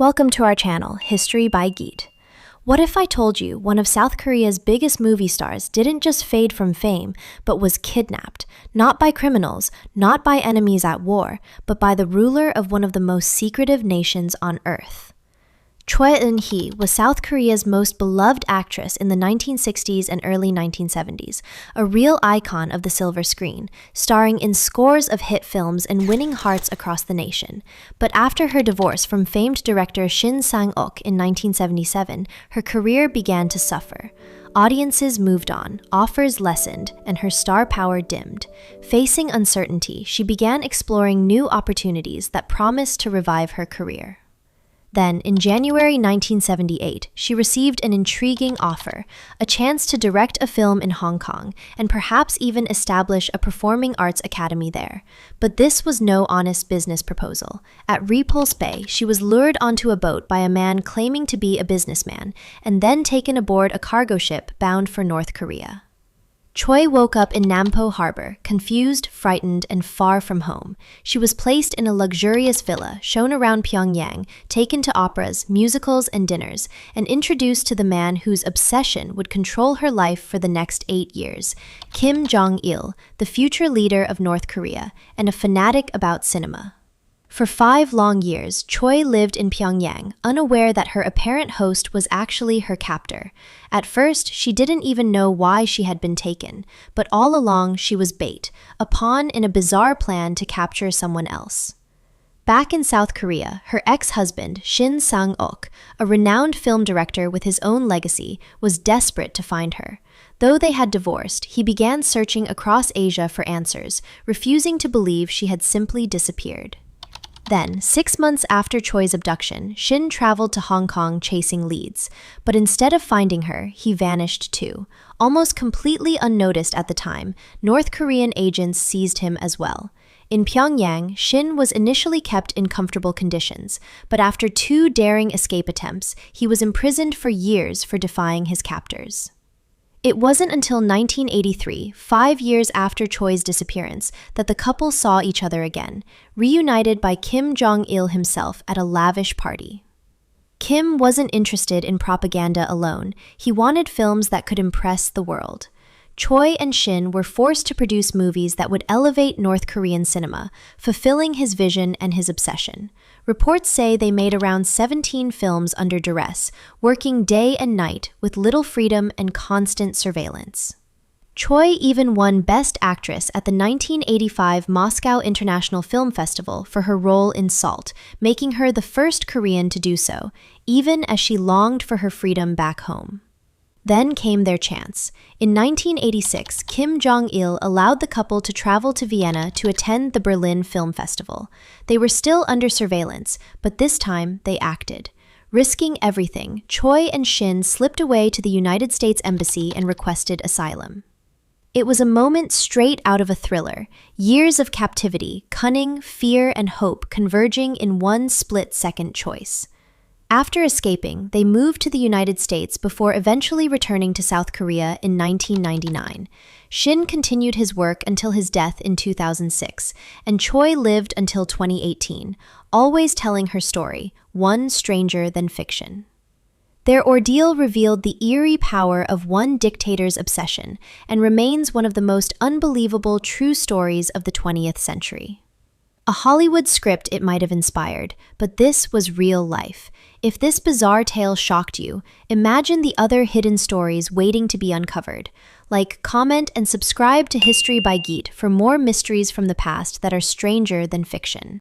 Welcome to our channel, History by Geet. What if I told you one of South Korea's biggest movie stars didn't just fade from fame, but was kidnapped, not by criminals, not by enemies at war, but by the ruler of one of the most secretive nations on earth? Choi Eun-hee was South Korea's most beloved actress in the 1960s and early 1970s, a real icon of the silver screen, starring in scores of hit films and winning hearts across the nation. But after her divorce from famed director Shin Sang-ok in 1977, her career began to suffer. Audiences moved on, offers lessened, and her star power dimmed. Facing uncertainty, she began exploring new opportunities that promised to revive her career. Then, in January 1978, she received an intriguing offer, a chance to direct a film in Hong Kong, and perhaps even establish a performing arts academy there. But this was no honest business proposal. At Repulse Bay, she was lured onto a boat by a man claiming to be a businessman, and then taken aboard a cargo ship bound for North Korea. Choi woke up in Nampo Harbor, confused, frightened, and far from home. She was placed in a luxurious villa, shown around Pyongyang, taken to operas, musicals, and dinners, and introduced to the man whose obsession would control her life for the next 8 years, Kim Jong-il, the future leader of North Korea, and a fanatic about cinema. For 5 long years, Choi lived in Pyongyang, unaware that her apparent host was actually her captor. At first, she didn't even know why she had been taken, but all along she was bait, a pawn in a bizarre plan to capture someone else. Back in South Korea, her ex-husband, Shin Sang-ok, a renowned film director with his own legacy, was desperate to find her. Though they had divorced, he began searching across Asia for answers, refusing to believe she had simply disappeared. Then, 6 months after Choi's abduction, Shin traveled to Hong Kong chasing leads. But instead of finding her, he vanished too. Almost completely unnoticed at the time, North Korean agents seized him as well. In Pyongyang, Shin was initially kept in comfortable conditions, but after 2 daring escape attempts, he was imprisoned for years for defying his captors. It wasn't until 1983, 5 years after Choi's disappearance, that the couple saw each other again, reunited by Kim Jong-il himself at a lavish party. Kim wasn't interested in propaganda alone. He wanted films that could impress the world. Choi and Shin were forced to produce movies that would elevate North Korean cinema, fulfilling his vision and his obsession. Reports say they made around 17 films under duress, working day and night with little freedom and constant surveillance. Choi even won Best Actress at the 1985 Moscow International Film Festival for her role in Salt, making her the first Korean to do so, even as she longed for her freedom back home. Then came their chance. In 1986, Kim Jong-il allowed the couple to travel to Vienna to attend the Berlin Film Festival. They were still under surveillance, but this time they acted. Risking everything, Choi and Shin slipped away to the United States Embassy and requested asylum. It was a moment straight out of a thriller. Years of captivity, cunning, fear, and hope converging in one split-second choice. After escaping, they moved to the United States before eventually returning to South Korea in 1999. Shin continued his work until his death in 2006, and Choi lived until 2018, always telling her story, one stranger than fiction. Their ordeal revealed the eerie power of one dictator's obsession and remains one of the most unbelievable true stories of the 20th century. A Hollywood script it might have inspired, but this was real life. If this bizarre tale shocked you, imagine the other hidden stories waiting to be uncovered. Like, comment, and subscribe to History by Geet for more mysteries from the past that are stranger than fiction.